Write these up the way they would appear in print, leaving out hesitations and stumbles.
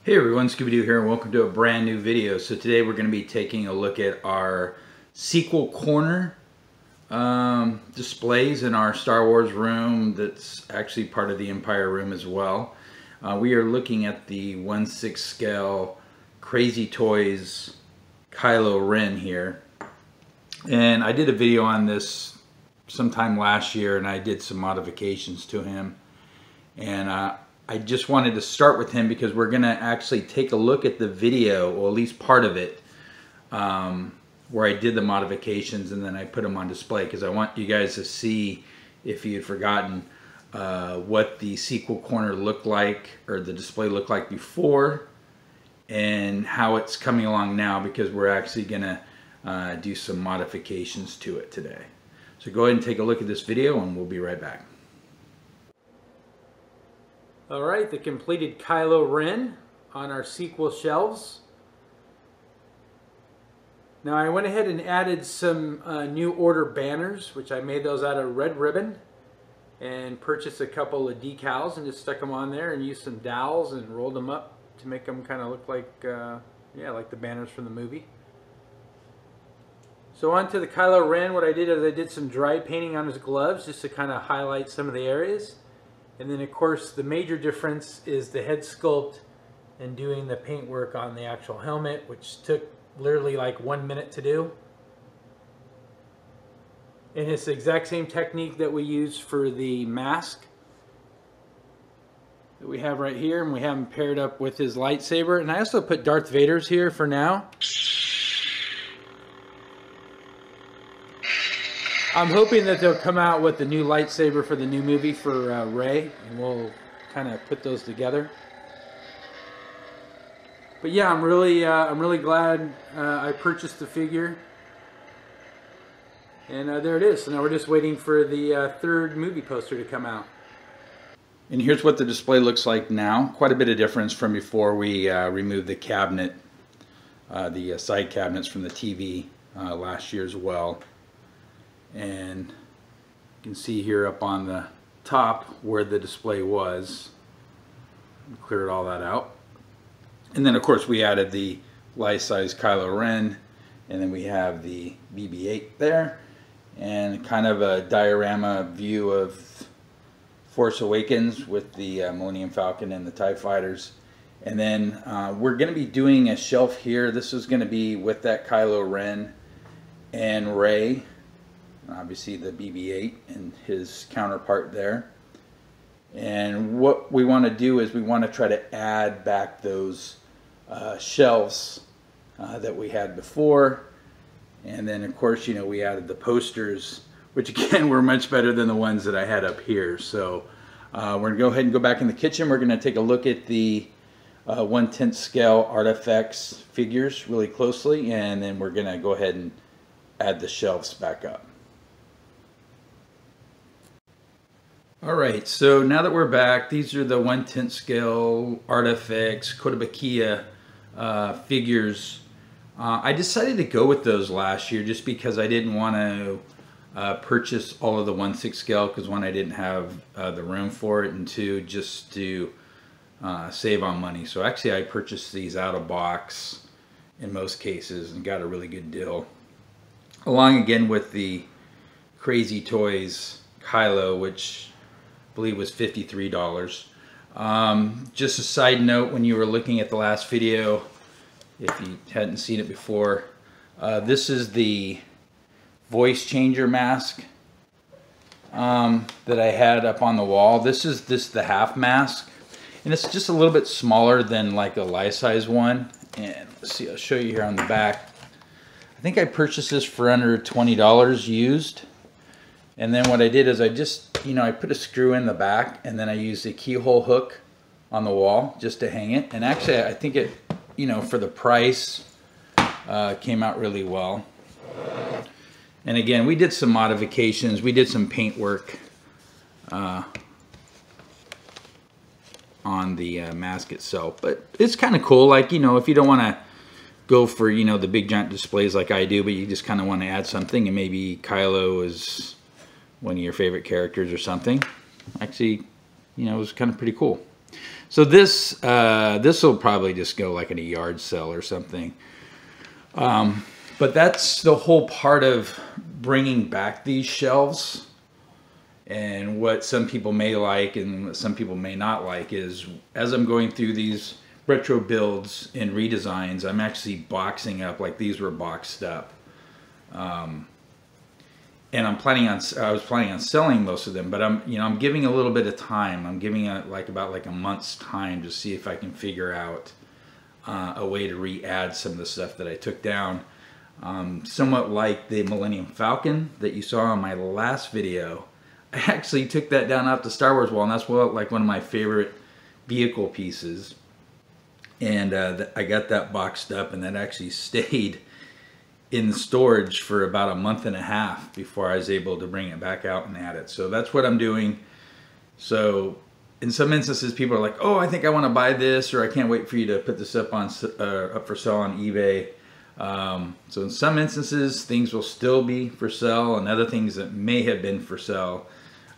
Hey everyone, Scooby-Doo here and welcome to a brand new video. So today we're going to be taking a look at our sequel corner displays in our Star Wars room that's actually part of the Empire room as well. We are looking at the 1/6 scale Crazy Toys Kylo Ren here. And I did a video on this sometime last year and I did some modifications to him. And I just wanted to start with him because we're going to actually take a look at the video, or at least part of it, where I did the modifications and then I put them on display because I want you guys to see, if you had forgotten, what the sequel corner looked like, or the display looked like before, and how it's coming along now, because we're actually going to do some modifications to it today. So go ahead and take a look at this video and we'll be right back. Alright, the completed Kylo Ren on our sequel shelves. Now I went ahead and added some new order banners, which I made those out of red ribbon, and purchased a couple of decals and just stuck them on there and used some dowels and rolled them up to make them kind of look like, yeah, like the banners from the movie. So on to the Kylo Ren, what I did is I did some dry painting on his gloves just to kind of highlight some of the areas. And then of course the major difference is the head sculpt and doing the paint work on the actual helmet, which took literally like 1 minute to do. And it's the exact same technique that we use for the mask that we have right here, and we have him paired up with his lightsaber. And I also put Darth Vader's here for now. I'm hoping that they'll come out with the new lightsaber for the new movie for Rey, and we'll kind of put those together. But yeah, I'm really glad I purchased the figure, and there it is. So now we're just waiting for the third movie poster to come out. And here's what the display looks like now. Quite a bit of difference from before we removed the cabinet, the side cabinets from the TV last year as well. And you can see here up on the top where the display was. Cleared all that out. And then of course we added the life-size Kylo Ren, and then we have the BB-8 there, and kind of a diorama view of Force Awakens with the Millennium Falcon and the TIE Fighters. And then we're going to be doing a shelf here. This is going to be with that Kylo Ren and Rey. Obviously the BB-8 and his counterpart there. And what we want to do is we want to try to add back those shelves that we had before. And then of course, you know, we added the posters, which again were much better than the ones that I had up here. So we're going to go ahead and go back in the kitchen. We're going to take a look at the 1/10 scale artifacts figures really closely, and then we're going to go ahead and add the shelves back up. Alright, so now that we're back, these are the 1/10 scale artifacts, Kotobukiya figures. I decided to go with those last year just because I didn't want to purchase all of the 1/6 scale, because one, I didn't have the room for it, and two, just to save on money. So actually I purchased these out of box in most cases and got a really good deal. Along again with the Crazy Toys Kylo, which I believe was $53. Just a side note, when you were looking at the last video, if you hadn't seen it before, this is the voice changer mask that I had up on the wall. This is the half mask, and it's just a little bit smaller than like a life-size one. And let's see, I'll show you here on the back. I think I purchased this for under $20 used. And then what I did is I just, you know, I put a screw in the back, and then I used a keyhole hook on the wall just to hang it. And actually I think it, you know, for the price, came out really well. And again, we did some modifications. We did some paint work on the mask itself. But it's kind of cool, like, you know, if you don't want to go for, you know, the big giant displays like I do, but you just kind of want to add something, and maybe Kylo is one of your favorite characters or something. Actually, you know, it was kind of pretty cool. So this will probably just go like in a yard sale or something. But that's the whole part of bringing back these shelves. And what some people may like and what some people may not like is, as I'm going through these retro builds and redesigns, I'm actually boxing up, like these were boxed up. And I was planning on selling most of them, but I'm giving a little bit of time. I'm giving about a month's time to see if I can figure out a way to re-add some of the stuff that I took down. Somewhat like the Millennium Falcon that you saw in my last video. I actually took that down off the Star Wars wall, and that's like one of my favorite vehicle pieces. And I got that boxed up, and that actually stayed in storage for about a month and a half before I was able to bring it back out and add it. So that's what I'm doing. So in some instances, people are like, "Oh, I think I want to buy this," or "I can't wait for you to put this up for sale on eBay." So in some instances, things will still be for sale, and other things that may have been for sale,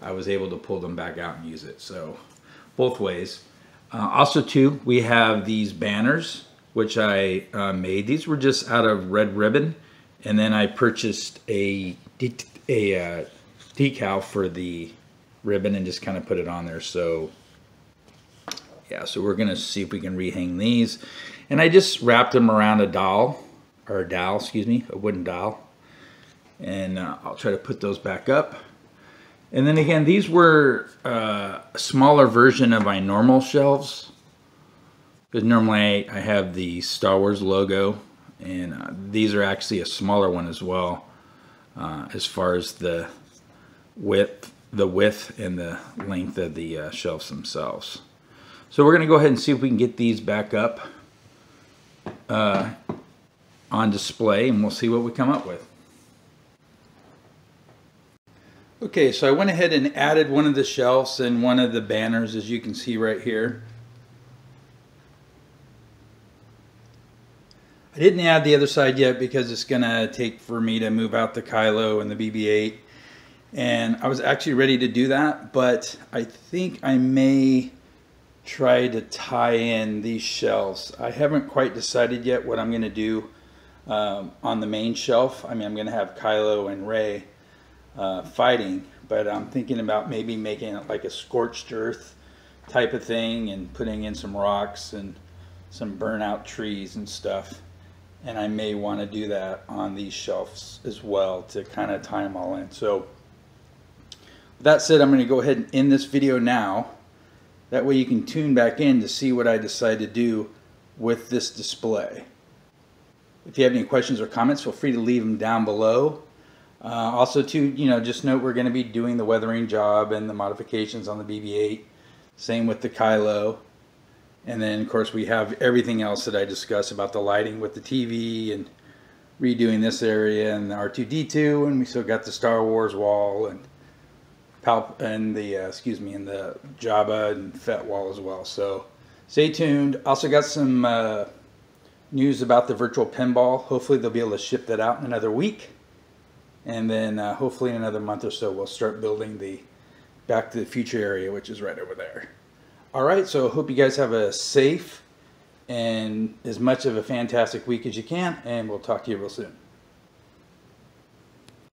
I was able to pull them back out and use it. So both ways. Also too, we have these banners, which I made. These were just out of red ribbon, and then I purchased a decal for the ribbon and just kind of put it on there. So yeah, so we're gonna see if we can rehang these. And I just wrapped them around a dowel, excuse me, a wooden dowel. And I'll try to put those back up. And then again, these were a smaller version of my normal shelves. Because normally I have the Star Wars logo, and these are actually a smaller one as well, as far as the width and the length of the shelves themselves. So we're going to go ahead and see if we can get these back up on display, and we'll see what we come up with. Okay, so I went ahead and added one of the shelves and one of the banners, as you can see right here. I didn't add the other side yet because it's going to take for me to move out the Kylo and the BB-8. And I was actually ready to do that, but I think I may try to tie in these shelves. I haven't quite decided yet what I'm going to do on the main shelf. I mean, I'm going to have Kylo and Rey fighting, but I'm thinking about maybe making it like a scorched earth type of thing and putting in some rocks and some burnout trees and stuff. And I may want to do that on these shelves as well to kind of tie them all in. So with that said, I'm going to go ahead and end this video now. That way you can tune back in to see what I decide to do with this display. If you have any questions or comments, feel free to leave them down below. Also too, just note we're going to be doing the weathering job and the modifications on the BB-8. Same with the Kylo. And then of course we have everything else that I discussed about the lighting with the TV and redoing this area and the R2-D2, and we still got the Star Wars wall and the Jabba and Fett wall as well. So stay tuned. Also got some news about the virtual pinball. Hopefully they'll be able to ship that out in another week. And then hopefully in another month or so, we'll start building the Back to the Future area, which is right over there. All right, so I hope you guys have a safe and as much of a fantastic week as you can, and we'll talk to you real soon.